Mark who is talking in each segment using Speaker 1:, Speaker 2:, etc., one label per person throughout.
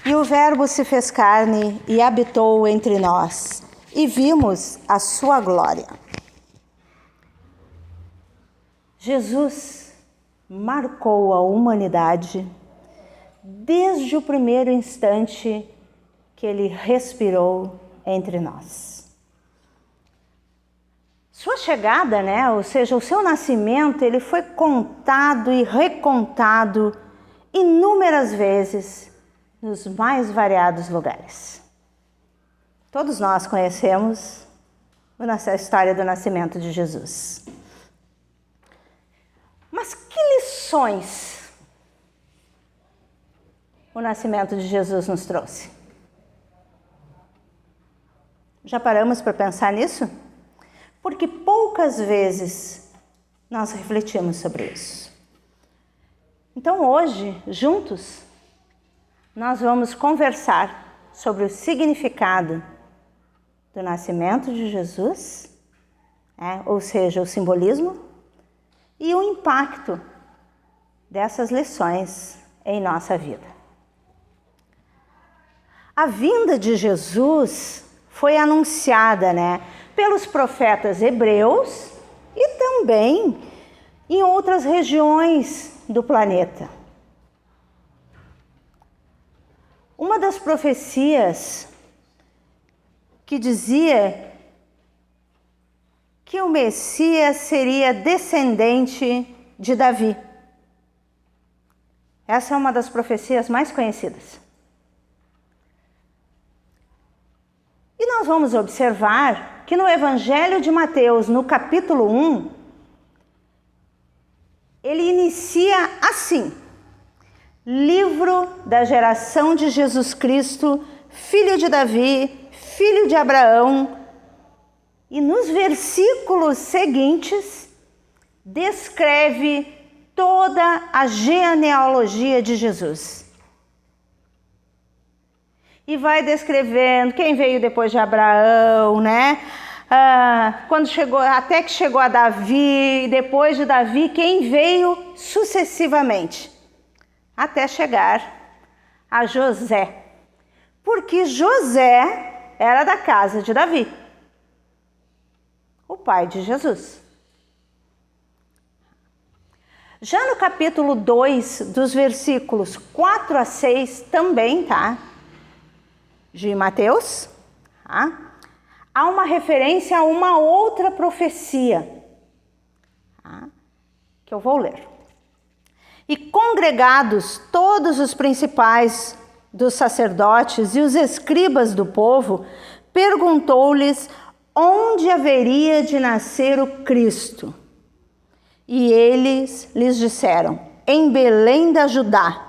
Speaker 1: E o Verbo se fez carne e habitou entre nós, e vimos a sua glória. Jesus marcou a humanidade desde o primeiro instante que ele respirou entre nós. Sua chegada, ou seja, o seu nascimento, ele foi contado e recontado inúmeras vezes nos mais variados lugares. Todos nós conhecemos a história do nascimento de Jesus. Mas que lições o nascimento de Jesus nos trouxe? Já paramos para pensar nisso? Porque poucas vezes nós refletimos sobre isso. Então hoje, juntos, nós vamos conversar sobre o significado do nascimento de Jesus, ou seja, o simbolismo, e o impacto dessas lições em nossa vida. A vinda de Jesus foi anunciada, pelos profetas hebreus e também em outras regiões do planeta. Uma das profecias que dizia que o Messias seria descendente de Davi. Essa é uma das profecias mais conhecidas. E nós vamos observar que no Evangelho de Mateus, no capítulo 1, ele inicia assim: livro da geração de Jesus Cristo, filho de Davi, filho de Abraão. E nos versículos seguintes, descreve toda a genealogia de Jesus. E vai descrevendo quem veio depois de Abraão, até que chegou a Davi, e depois de Davi, quem veio sucessivamente, até chegar a José. Porque José era da casa de Davi, o pai de Jesus. Já no capítulo 2, dos versículos 4 a 6, também, de Mateus, há uma referência a uma outra profecia, que eu vou ler. E congregados todos os principais dos sacerdotes e os escribas do povo, perguntou-lhes onde haveria de nascer o Cristo. E eles lhes disseram: em Belém da Judá,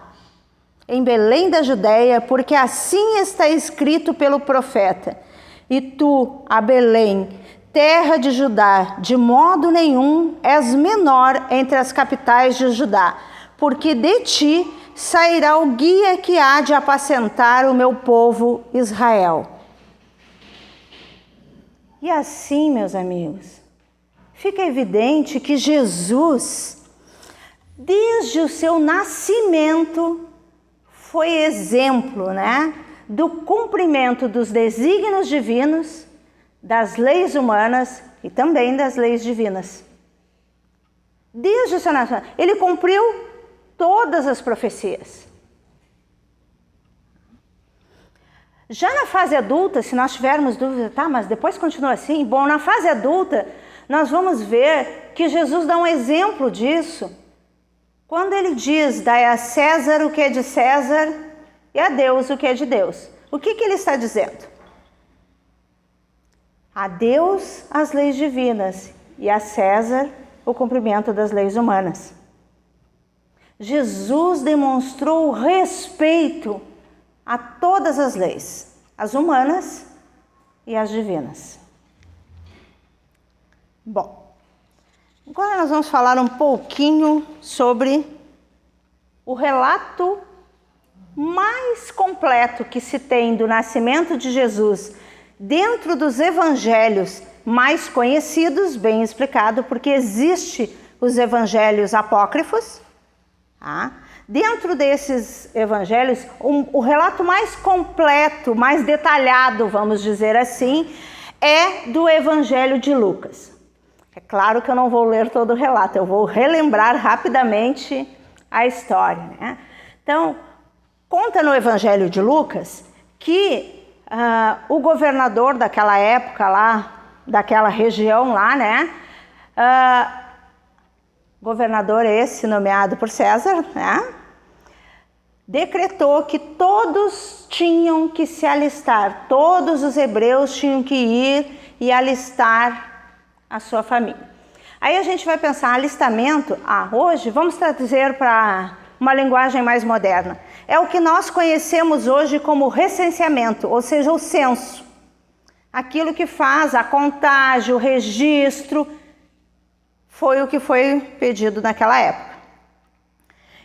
Speaker 1: em Belém da Judéia, porque assim está escrito pelo profeta: e tu, a Belém, terra de Judá, de modo nenhum és menor entre as capitais de Judá, porque de ti sairá o guia que há de apacentar o meu povo Israel. E assim, meus amigos, fica evidente que Jesus, desde o seu nascimento, foi exemplo, do cumprimento dos desígnios divinos, das leis humanas e também das leis divinas. Desde o seu nascimento, ele cumpriu todas as profecias. Já na fase adulta, se nós tivermos dúvida, mas depois continua assim? Bom, na fase adulta, nós vamos ver que Jesus dá um exemplo disso, quando ele diz: dai a César o que é de César e a Deus o que é de Deus. O que ele está dizendo? A Deus as leis divinas e a César o cumprimento das leis humanas. Jesus demonstrou respeito a todas as leis, as humanas e as divinas. Bom, agora nós vamos falar um pouquinho sobre o relato mais completo que se tem do nascimento de Jesus dentro dos evangelhos mais conhecidos, bem explicado, porque existe os evangelhos apócrifos, Dentro desses evangelhos, o relato mais completo, mais detalhado, vamos dizer assim, é do Evangelho de Lucas. É claro que eu não vou ler todo o relato, eu vou relembrar rapidamente a história, né? Então, conta no Evangelho de Lucas que o governador daquela época lá, daquela região lá, né? Governador esse nomeado por César, né? Decretou que todos tinham que se alistar, todos os hebreus tinham que ir e alistar a sua família. Aí a gente vai pensar, alistamento, hoje vamos trazer para uma linguagem mais moderna. É o que nós conhecemos hoje como recenseamento, ou seja, o censo. Aquilo que faz a contagem, o registro, foi o que foi pedido naquela época.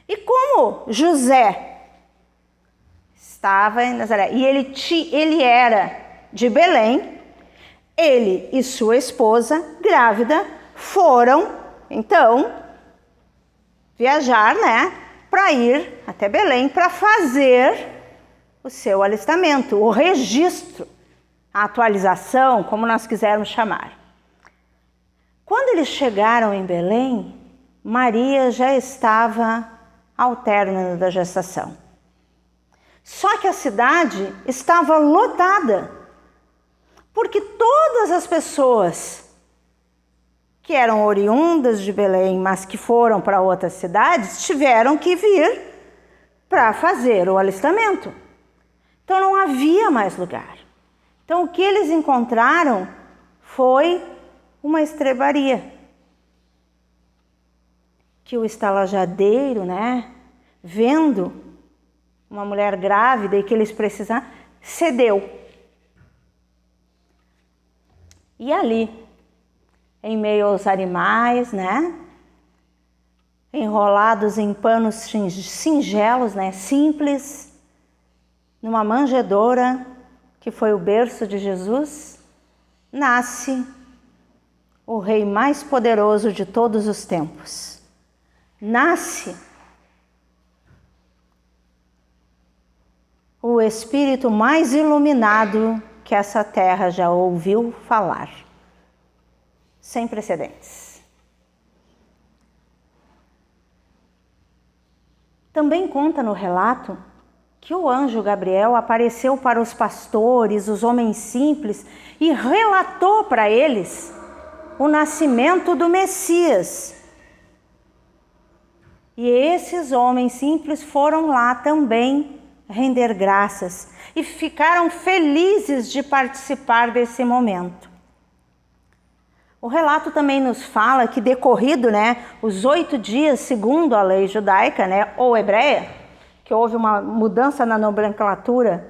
Speaker 1: E como José estava em Nazaré e ele era de Belém, ele e sua esposa grávida foram, então, viajar, né, para ir até Belém para fazer o seu alistamento, o registro, a atualização, como nós quisermos chamar. Quando eles chegaram em Belém, Maria já estava ao término da gestação. Só que a cidade estava lotada, porque todas as pessoas que eram oriundas de Belém, mas que foram para outras cidades, tiveram que vir para fazer o alistamento. Então não havia mais lugar. Então o que eles encontraram foi uma estrebaria. Que o estalajadeiro, né, vendo uma mulher grávida e que eles precisavam, cedeu. E ali, em meio aos animais, né, enrolados em panos singelos, né, simples, numa manjedoura, que foi o berço de Jesus, nasce o rei mais poderoso de todos os tempos. Nasce o espírito mais iluminado que essa terra já ouviu falar. Sem precedentes. Também conta no relato que o anjo Gabriel apareceu para os pastores, os homens simples, e relatou para eles o nascimento do Messias. E esses homens simples foram lá também render graças e ficaram felizes de participar desse momento. O relato também nos fala que decorrido, né, os 8 dias segundo a lei judaica, né, ou hebreia, que houve uma mudança na nomenclatura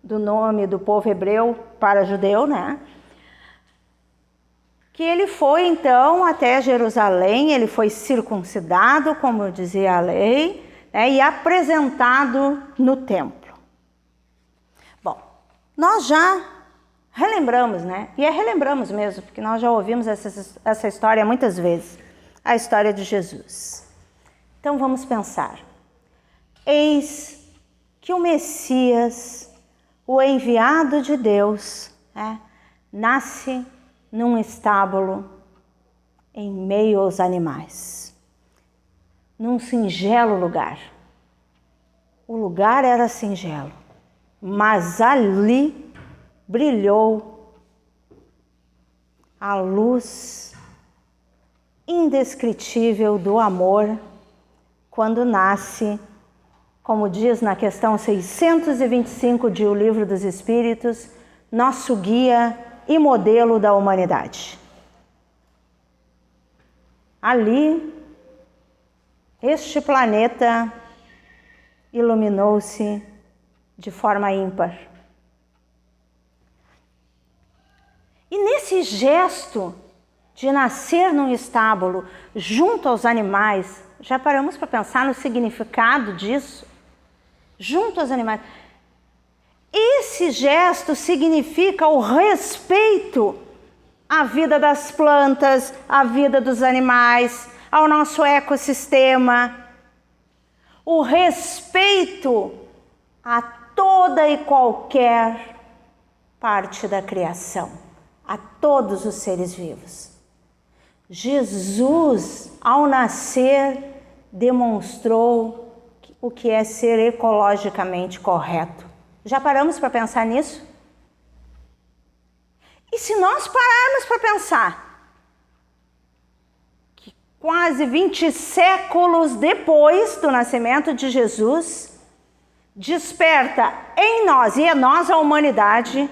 Speaker 1: do nome do povo hebreu para judeu, né, que ele foi então até Jerusalém, ele foi circuncidado, como dizia a lei, né, e apresentado no templo. Bom, nós já relembramos, né? E relembramos mesmo, porque nós já ouvimos essa história muitas vezes, a história de Jesus. Então vamos pensar. Eis que o Messias, o enviado de Deus, né, nasce num estábulo em meio aos animais, num singelo lugar. O lugar era singelo, mas ali brilhou a luz indescritível do amor quando nasce, como diz na questão 625 de O Livro dos Espíritos, nosso guia e modelo da humanidade. Ali, este planeta iluminou-se de forma ímpar. E nesse gesto de nascer num estábulo junto aos animais, já paramos para pensar no significado disso? Junto aos animais. Esse gesto significa o respeito à vida das plantas, à vida dos animais, ao nosso ecossistema. o respeito a toda e qualquer parte da criação, a todos os seres vivos. Jesus, ao nascer, demonstrou o que é ser ecologicamente correto. Já paramos para pensar nisso? E se nós pararmos para pensar que quase 20 séculos depois do nascimento de Jesus, desperta em nós, e é nós a humanidade,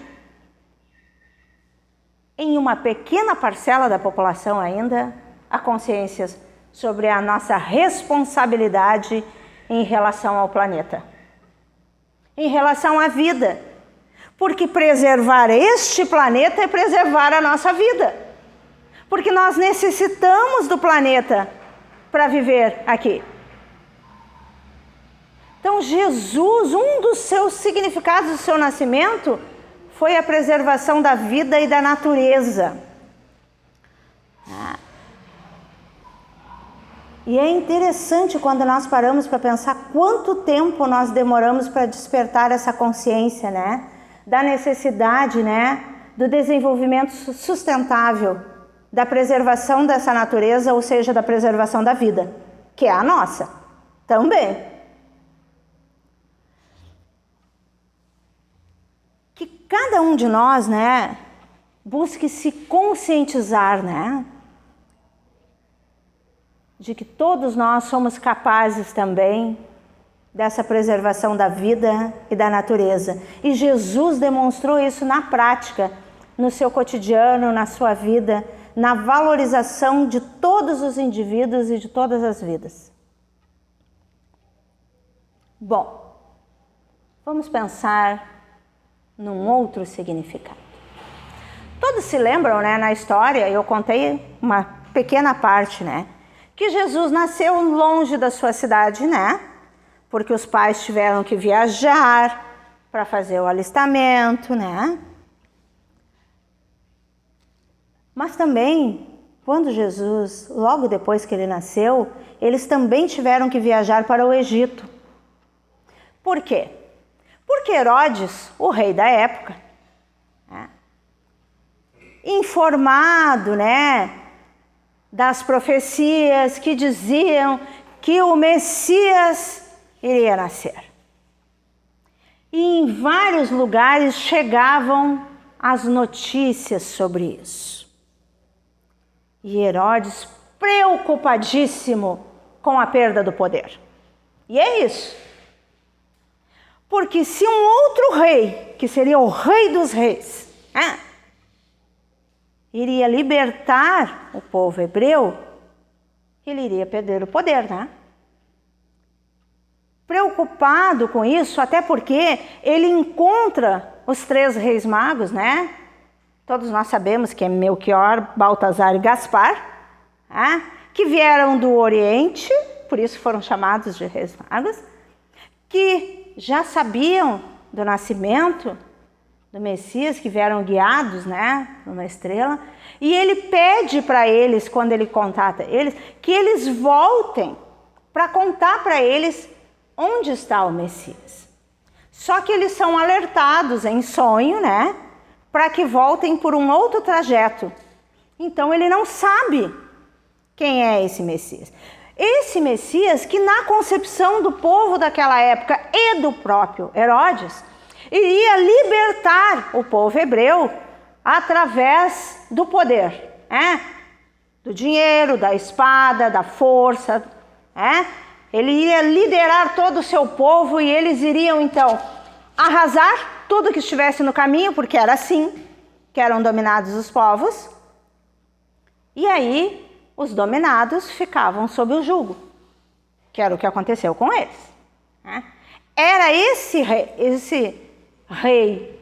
Speaker 1: em uma pequena parcela da população ainda, a consciência sobre a nossa responsabilidade em relação ao planeta, em relação à vida. Porque preservar este planeta é preservar a nossa vida. Porque nós necessitamos do planeta para viver aqui. Então, Jesus, um dos seus significados do seu nascimento foi a preservação da vida e da natureza. E é interessante quando nós paramos para pensar quanto tempo nós demoramos para despertar essa consciência, né? Da necessidade, né? Do desenvolvimento sustentável, da preservação dessa natureza, ou seja, da preservação da vida, que é a nossa também. Que cada um de nós, né, busque se conscientizar, né, de que todos nós somos capazes também dessa preservação da vida e da natureza. E Jesus demonstrou isso na prática, no seu cotidiano, na sua vida, na valorização de todos os indivíduos e de todas as vidas. Bom, vamos pensar num outro significado. Todos se lembram, né, na história, eu contei uma pequena parte, né, que Jesus nasceu longe da sua cidade, né, porque os pais tiveram que viajar para fazer o alistamento, né. Mas também, quando Jesus, logo depois que ele nasceu, eles também tiveram que viajar para o Egito. Por quê? Porque Herodes, o rei da época, né, informado, né, das profecias que diziam que o Messias iria nascer. E em vários lugares chegavam as notícias sobre isso. E Herodes, preocupadíssimo com a perda do poder. E é isso. Porque se um outro rei, que seria o rei dos reis, iria libertar o povo hebreu, ele iria perder o poder, né? Preocupado com isso, até porque ele encontra os 3 reis magos, né? Todos nós sabemos que é Melquior, Baltazar e Gaspar, que vieram do Oriente, por isso foram chamados de reis magos, que já sabiam do nascimento do Messias, que vieram guiados, né, numa estrela, e ele pede para eles, quando ele contata eles, que eles voltem para contar para eles onde está o Messias. Só que eles são alertados em sonho, né, para que voltem por um outro trajeto. Então ele não sabe quem é esse Messias. Esse Messias que na concepção do povo daquela época e do próprio Herodes, iria libertar o povo hebreu através do poder, do dinheiro, da espada, da força. Ele iria liderar todo o seu povo e eles iriam então arrasar tudo que estivesse no caminho, porque era assim que eram dominados os povos. E aí os dominados ficavam sob o jugo, que era o que aconteceu com eles. Era esse rei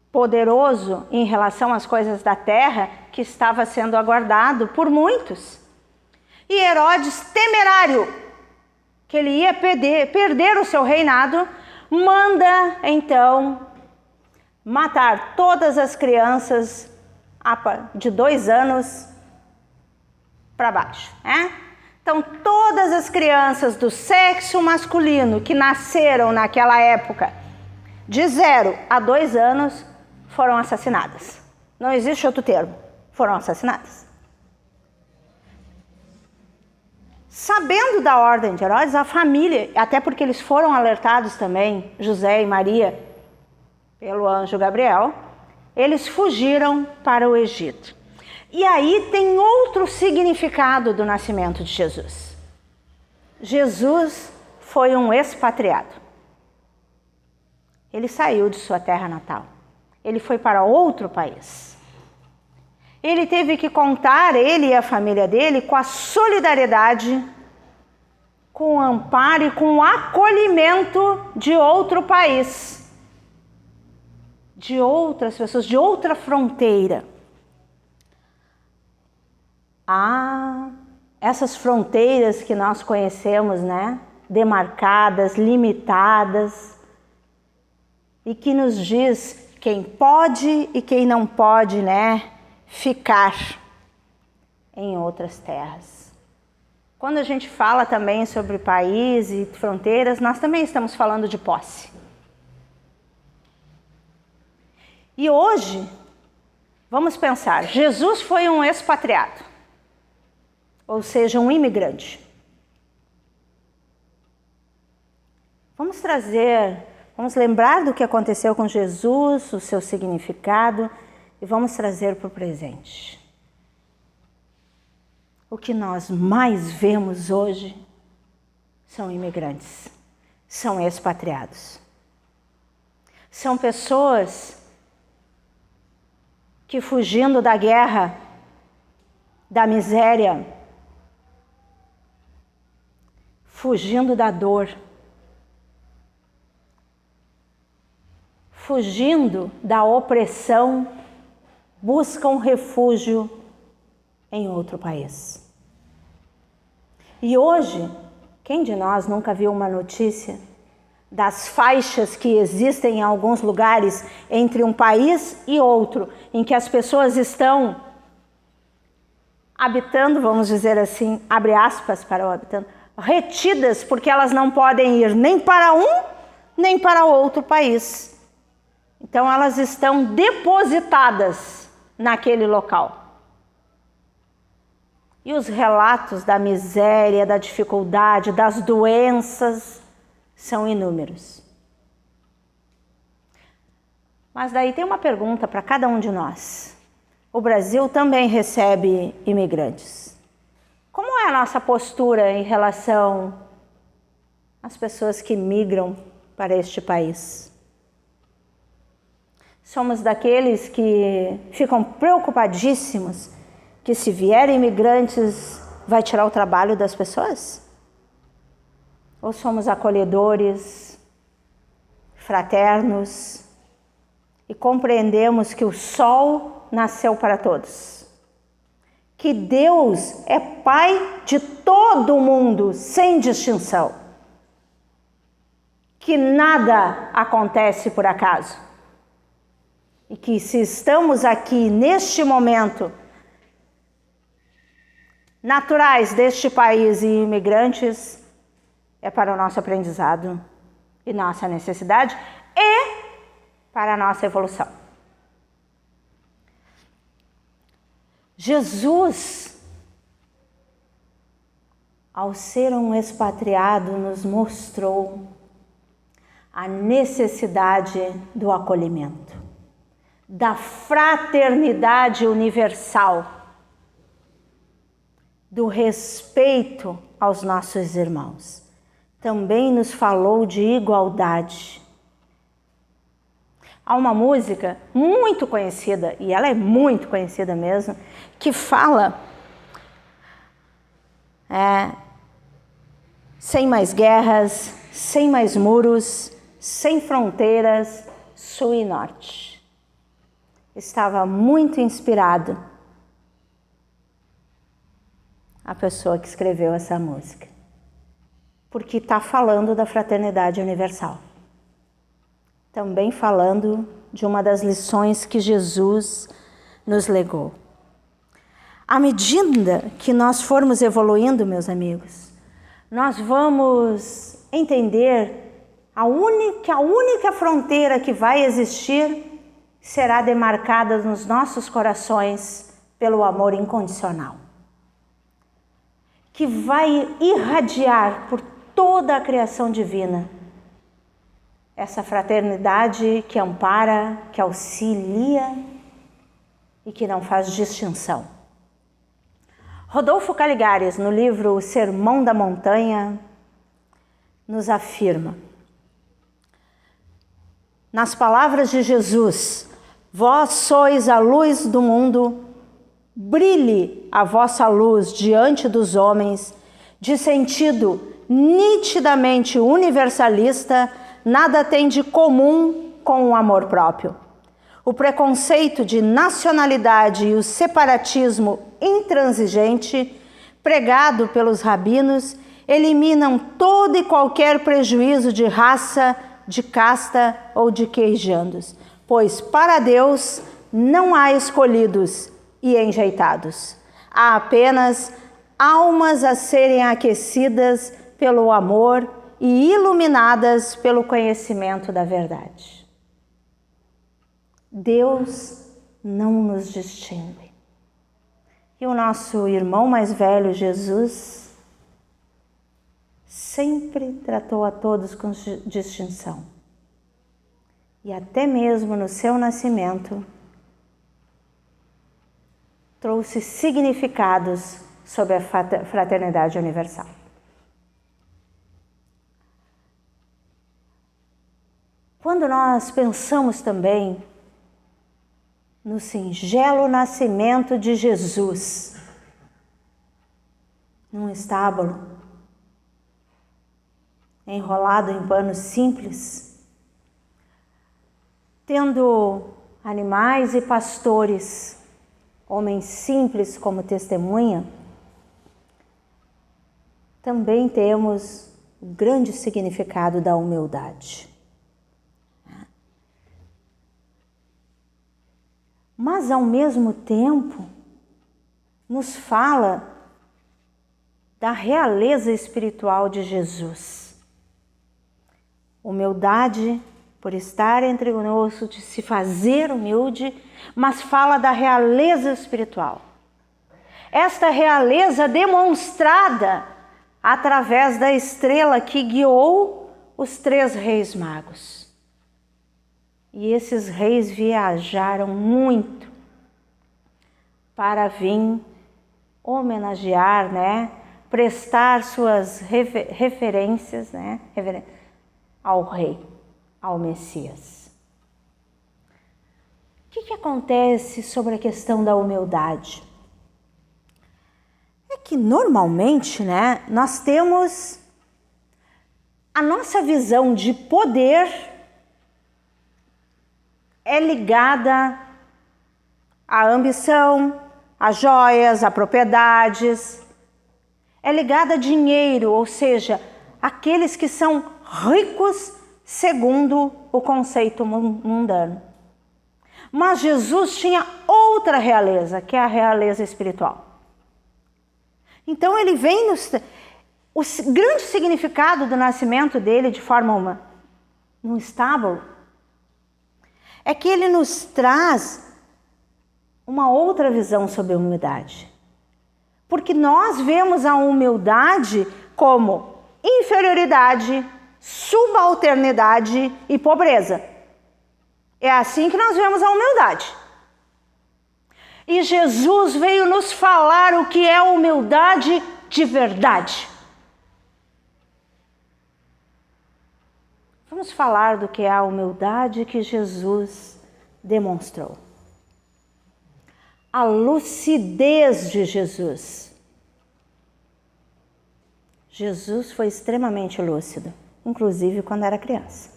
Speaker 1: poderoso em relação às coisas da terra que estava sendo aguardado por muitos. E Herodes, temerário que ele ia perder o seu reinado, manda então matar todas as crianças de 2 anos para baixo, Então, todas as crianças do sexo masculino que nasceram naquela época, de 0 a 2 anos, foram assassinadas. Não existe outro termo. Foram assassinadas. Sabendo da ordem de Herodes, a família, até porque eles foram alertados também, José e Maria, pelo anjo Gabriel, eles fugiram para o Egito. E aí tem outro significado do nascimento de Jesus. Jesus foi um expatriado. Ele saiu de sua terra natal. Ele foi para outro país. Ele teve que contar, ele e a família dele, com a solidariedade, com o amparo e com o acolhimento de outro país, de outras pessoas, de outra fronteira. Essas fronteiras que nós conhecemos, né? Demarcadas, limitadas, e que nos diz quem pode e quem não pode, né? Ficar em outras terras. Quando a gente fala também sobre país e fronteiras, nós também estamos falando de posse. E hoje, vamos pensar, Jesus foi um expatriado, ou seja, um imigrante. Vamos lembrar do que aconteceu com Jesus, o seu significado, e vamos trazer para o presente. O que nós mais vemos hoje são imigrantes, são expatriados. São pessoas que, fugindo da guerra, da miséria, fugindo da dor, fugindo da opressão, buscam refúgio em outro país. E hoje, quem de nós nunca viu uma notícia das faixas que existem em alguns lugares entre um país e outro, em que as pessoas estão habitando, vamos dizer assim, abre aspas para o habitando, retidas porque elas não podem ir nem para um nem para outro país. Então elas estão depositadas naquele local. E os relatos da miséria, da dificuldade, das doenças são inúmeros. Mas daí tem uma pergunta para cada um de nós. O Brasil também recebe imigrantes. Como é a nossa postura em relação às pessoas que migram para este país? Somos daqueles que ficam preocupadíssimos que, se vierem imigrantes, vai tirar o trabalho das pessoas? Ou somos acolhedores, fraternos e compreendemos que o sol nasceu para todos? Que Deus é Pai de todo mundo, sem distinção. Que nada acontece por acaso. E que, se estamos aqui neste momento, naturais deste país e imigrantes, é para o nosso aprendizado e nossa necessidade e para a nossa evolução. Jesus, ao ser um expatriado, nos mostrou a necessidade do acolhimento, da fraternidade universal, do respeito aos nossos irmãos. Também nos falou de igualdade. Há uma música muito conhecida, e ela é muito conhecida mesmo, que fala sem mais guerras, sem mais muros, sem fronteiras, sul e norte. Estava muito inspirado a pessoa que escreveu essa música, porque está falando da fraternidade universal. Também falando de uma das lições que Jesus nos legou. À medida que nós formos evoluindo, meus amigos, nós vamos entender a única fronteira que vai existir será demarcada nos nossos corações pelo amor incondicional, que vai irradiar por toda a criação divina essa fraternidade que ampara, que auxilia e que não faz distinção. Rodolfo Caligares, no livro O Sermão da Montanha, nos afirma: nas palavras de Jesus, vós sois a luz do mundo, brilhe a vossa luz diante dos homens, de sentido nitidamente universalista, nada tem de comum com o amor próprio. O preconceito de nacionalidade e o separatismo intransigente, pregado pelos rabinos, eliminam todo e qualquer prejuízo de raça, de casta ou de queijandos, pois para Deus não há escolhidos e enjeitados. Há apenas almas a serem aquecidas pelo amor e iluminadas pelo conhecimento da verdade. Deus não nos distingue. E o nosso irmão mais velho, Jesus, sempre tratou a todos com distinção. E até mesmo no seu nascimento, trouxe significados sobre a fraternidade universal. Quando nós pensamos também no singelo nascimento de Jesus, num estábulo, enrolado em panos simples, tendo animais e pastores, homens simples como testemunha, também temos o grande significado da humildade. Mas, ao mesmo tempo, nos fala da realeza espiritual de Jesus. Humildade por estar entre nós, de se fazer humilde, mas fala da realeza espiritual. Esta realeza demonstrada através da estrela que guiou os 3 reis magos. E esses reis viajaram muito para vir homenagear, prestar suas referências, ao rei, ao Messias. O que acontece sobre a questão da humildade? É que normalmente, nós temos a nossa visão de poder é ligada à ambição, a joias, a propriedades, é ligada a dinheiro, ou seja, aqueles que são ricos segundo o conceito mundano. Mas Jesus tinha outra realeza, que é a realeza espiritual. Então ele vem o grande significado do nascimento dele de forma num estábulo, é que ele nos traz uma outra visão sobre a humildade. Porque nós vemos a humildade como inferioridade, subalternidade e pobreza. É assim que nós vemos a humildade. E Jesus veio nos falar o que é humildade de verdade. Vamos falar do que é a humildade que Jesus demonstrou. A lucidez de Jesus. Jesus foi extremamente lúcido, inclusive quando era criança.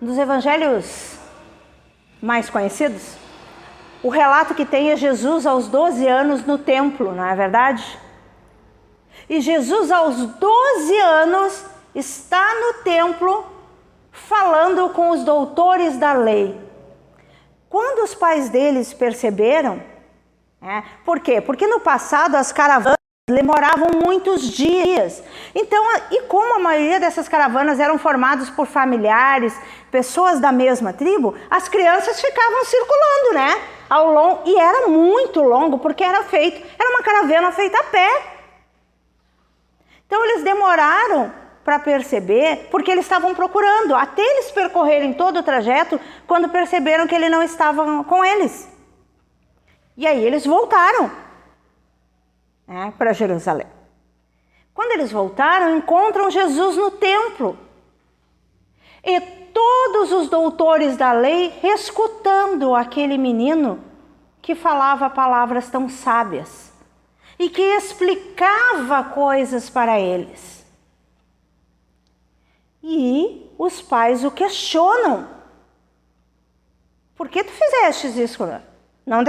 Speaker 1: Nos evangelhos mais conhecidos, o relato que tem é Jesus aos 12 anos no templo, não é verdade? E Jesus aos 12 anos está no templo falando com os doutores da lei. Quando os pais deles perceberam, por quê? Porque no passado as caravanas demoravam muitos dias. Então, e como a maioria dessas caravanas eram formadas por familiares, pessoas da mesma tribo, as crianças ficavam circulando, né? Ao longo, e era muito longo, porque era uma caravana feita a pé. Então eles demoraram para perceber, porque eles estavam procurando, até eles percorrerem todo o trajeto, quando perceberam que ele não estava com eles. E aí eles voltaram para Jerusalém. Quando eles voltaram, encontram Jesus no templo. E todos os doutores da lei escutando aquele menino que falava palavras tão sábias e que explicava coisas para eles. E os pais o questionam. Por que tu fizestes isso? Não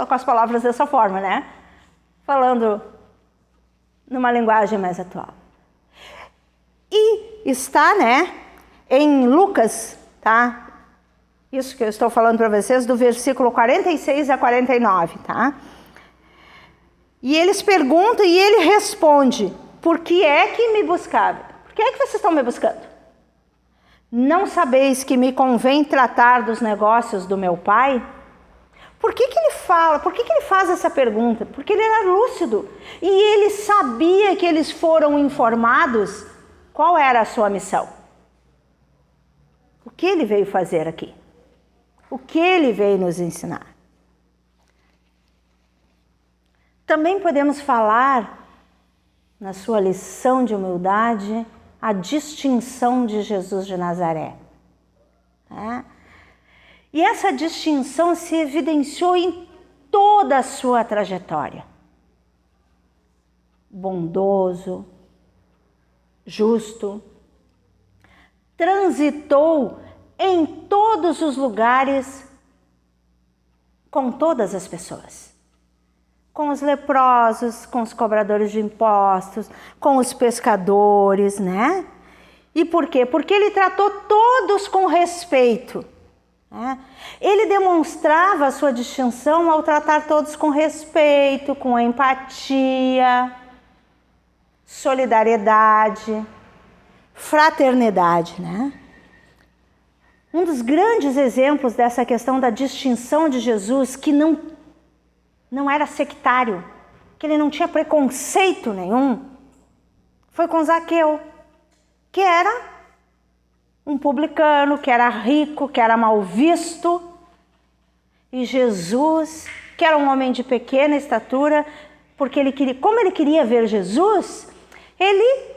Speaker 1: com as palavras dessa forma, né? Falando numa linguagem mais atual. E está, em Lucas, tá? Isso que eu estou falando para vocês, do versículo 46 a 49, tá? E eles perguntam e ele responde: por que é que me buscaram? Por que é que vocês estão me buscando? Não sabeis que me convém tratar dos negócios do meu pai? Por que ele fala? Por que ele faz essa pergunta? Porque ele era lúcido e ele sabia que eles foram informados qual era a sua missão. O que ele veio fazer aqui? O que ele veio nos ensinar? Também podemos falar, na sua lição de humildade, a distinção de Jesus de Nazaré. E essa distinção se evidenciou em toda a sua trajetória. Bondoso, justo, transitou em todos os lugares com todas as pessoas. Com os leprosos, com os cobradores de impostos, com os pescadores, né? E por quê? Porque ele tratou todos com respeito. Ele demonstrava a sua distinção ao tratar todos com respeito, com empatia, solidariedade, fraternidade, né? Um dos grandes exemplos dessa questão da distinção de Jesus, que não era sectário, que ele não tinha preconceito nenhum, foi com Zaqueu, que era um publicano, que era rico, que era mal visto, e Jesus, que era um homem de pequena estatura, porque como ele queria ver Jesus, ele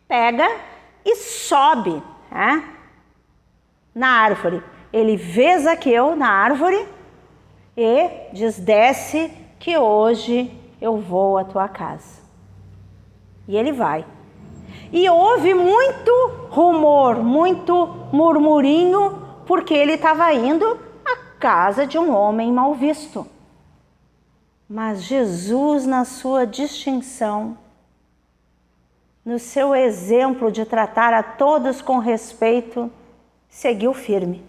Speaker 1: pega e sobe na árvore. Ele vê Zaqueu na árvore e diz: desce que hoje eu vou à tua casa. E ele vai. E houve muito rumor, muito murmurinho, porque ele estava indo à casa de um homem mal visto. Mas Jesus, na sua distinção, no seu exemplo de tratar a todos com respeito, seguiu firme.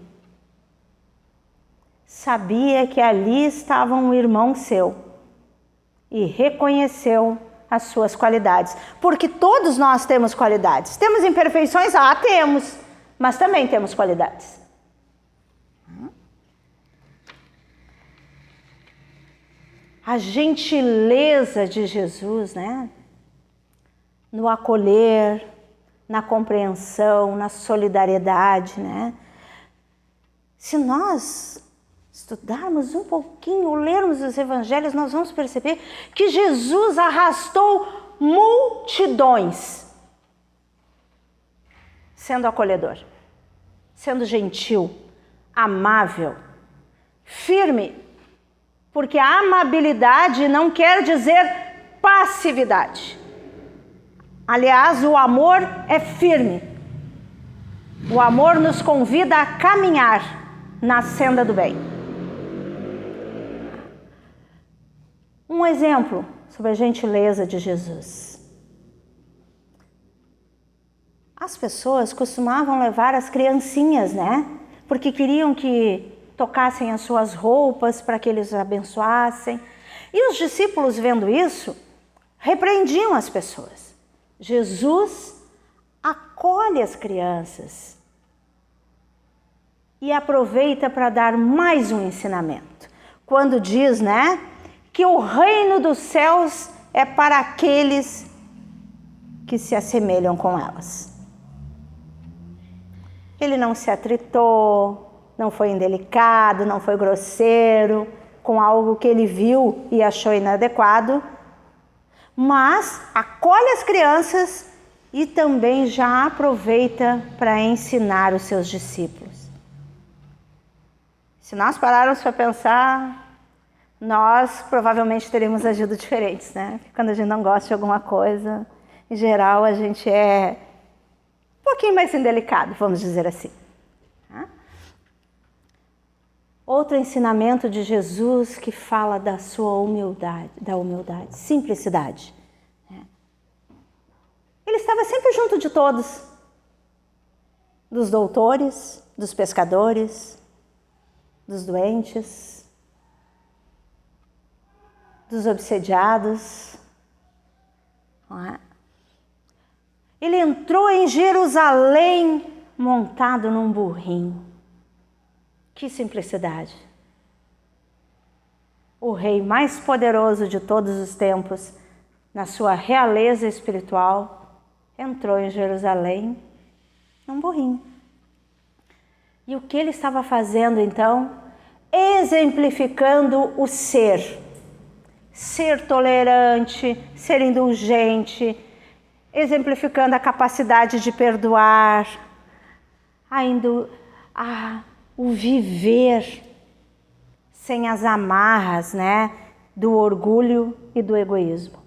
Speaker 1: Sabia que ali estava um irmão seu e reconheceu as suas qualidades, porque todos nós temos qualidades. Temos imperfeições? Temos, mas também temos qualidades. A gentileza de Jesus, no acolher, na compreensão, na solidariedade, Se nós estudarmos um pouquinho, lermos os evangelhos, nós vamos perceber que Jesus arrastou multidões, sendo acolhedor, sendo gentil, amável, firme, porque a amabilidade não quer dizer passividade. Aliás, o amor é firme. O amor nos convida a caminhar na senda do bem. Um exemplo sobre a gentileza de Jesus. As pessoas costumavam levar as criancinhas, porque queriam que tocassem as suas roupas para que eles abençoassem. E os discípulos, vendo isso, repreendiam as pessoas. Jesus acolhe as crianças e aproveita para dar mais um ensinamento. Quando diz, que o reino dos céus é para aqueles que se assemelham com elas. Ele não se atritou, não foi indelicado, não foi grosseiro com algo que ele viu e achou inadequado, mas acolhe as crianças e também já aproveita para ensinar os seus discípulos. Se nós pararmos para pensar, nós provavelmente teríamos agido diferentes, Quando a gente não gosta de alguma coisa, em geral a gente é um pouquinho mais indelicado, vamos dizer assim. Outro ensinamento de Jesus que fala da sua humildade, simplicidade. Ele estava sempre junto de todos, dos doutores, dos pescadores, dos doentes, dos obsediados. Ele entrou em Jerusalém montado num burrinho. Que simplicidade! O rei mais poderoso de todos os tempos, na sua realeza espiritual, entrou em Jerusalém num burrinho. E o que ele estava fazendo então? Exemplificando o ser tolerante, ser indulgente, exemplificando a capacidade de perdoar, o viver sem as amarras, do orgulho e do egoísmo.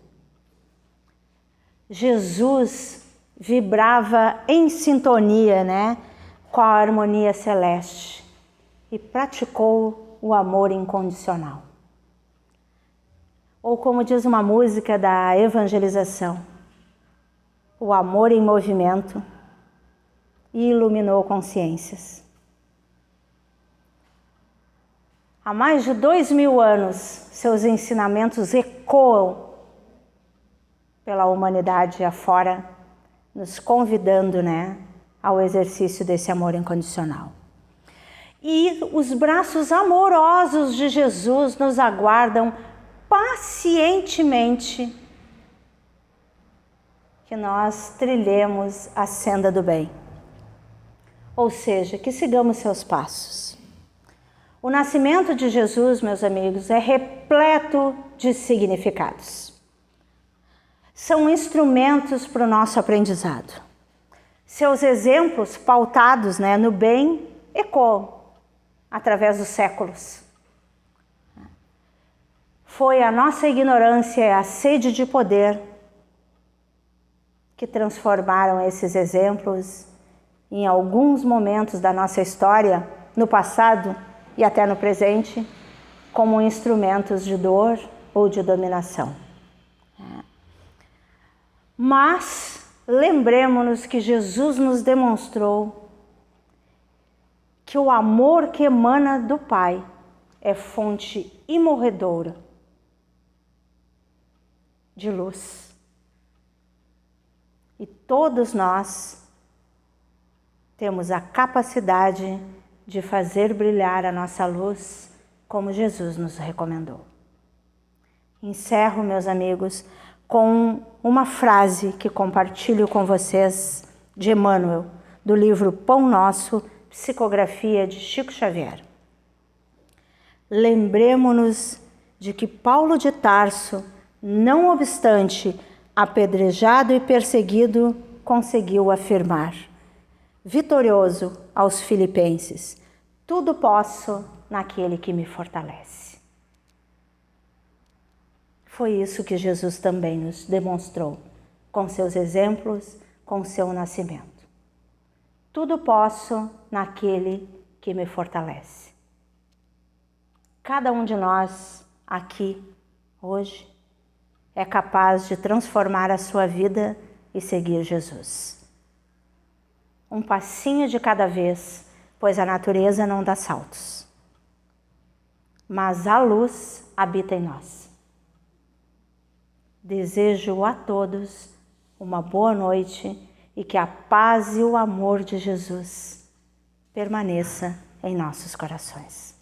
Speaker 1: Jesus vibrava em sintonia, com a harmonia celeste e praticou o amor incondicional. Ou como diz uma música da evangelização, o amor em movimento iluminou consciências. Há mais de 2000 anos, seus ensinamentos ecoam pela humanidade afora, nos convidando, ao exercício desse amor incondicional. E os braços amorosos de Jesus nos aguardam pacientemente que nós trilhemos a senda do bem. Ou seja, que sigamos seus passos. O nascimento de Jesus, meus amigos, é repleto de significados. São instrumentos para o nosso aprendizado. Seus exemplos pautados, no bem, ecoam através dos séculos. Foi a nossa ignorância e a sede de poder que transformaram esses exemplos em alguns momentos da nossa história, no passado e até no presente, como instrumentos de dor ou de dominação. Mas lembremos-nos que Jesus nos demonstrou que o amor que emana do Pai é fonte imorredoura de luz. E todos nós temos a capacidade de fazer brilhar a nossa luz como Jesus nos recomendou. Encerro, meus amigos, com uma frase que compartilho com vocês de Emmanuel, do livro Pão Nosso, psicografia de Chico Xavier. Lembremo-nos de que Paulo de Tarso, não obstante apedrejado e perseguido, conseguiu afirmar, vitorioso aos filipenses: tudo posso naquele que me fortalece. Foi isso que Jesus também nos demonstrou, com seus exemplos, com seu nascimento. Tudo posso naquele que me fortalece. Cada um de nós aqui, hoje, é capaz de transformar a sua vida e seguir Jesus. Um passinho de cada vez, pois a natureza não dá saltos. mas a luz habita em nós. Desejo a todos uma boa noite e que a paz e o amor de Jesus permaneça em nossos corações.